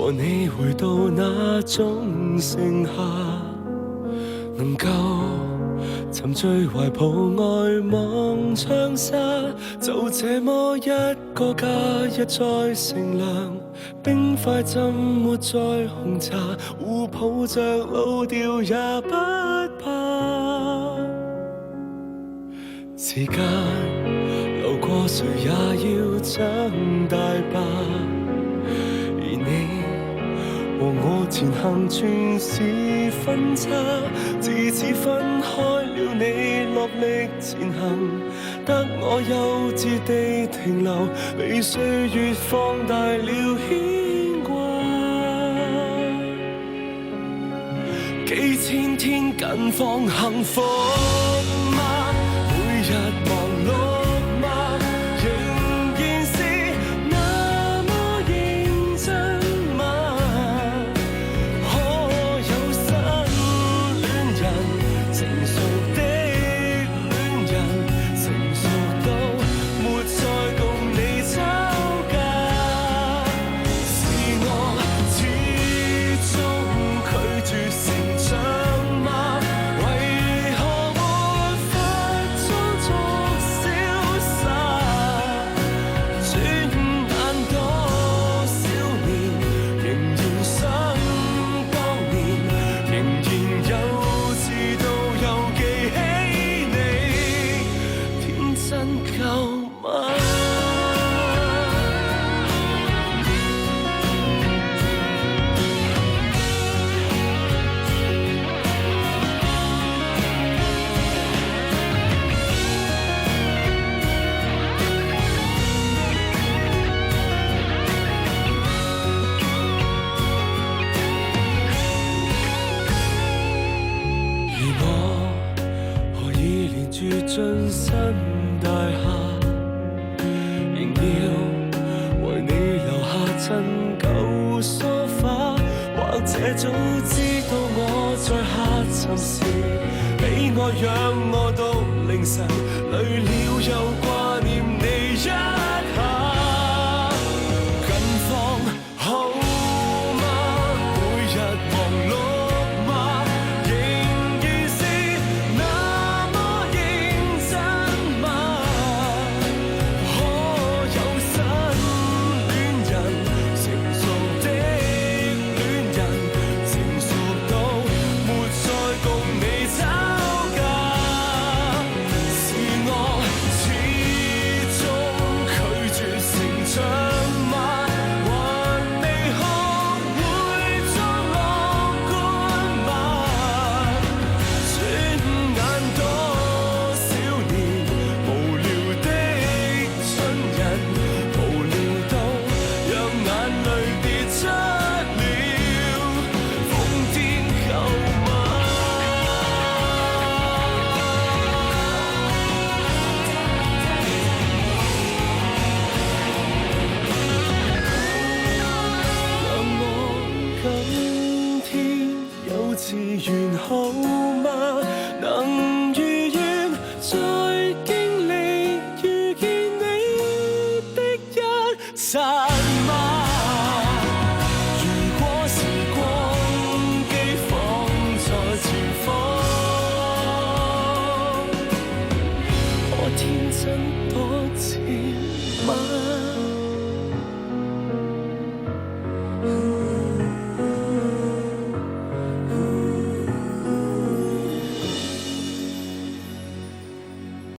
和你回到那種盛夏，能夠沉醉懷抱愛望窗紗，就這麼一個假日再乘涼，冰塊浸沒在紅茶，互抱着老掉也不怕。時間流過，誰也要長大吧，而你和我前行全是分岔，自此分開了，你落力前行，得我幼稚地停留，被歲月放大了牽掛。幾千天近況幸福嗎？每日忙碌進新大廈，仍要為你留下陳舊梳化，或者早知道我在下沉時，喜愛讓我到凌晨，累了又掛念你一下。近況好嗎？每日忙碌完好嗎？能如願再經歷遇見你的一剎嗎？如果時光機放在前方，我天真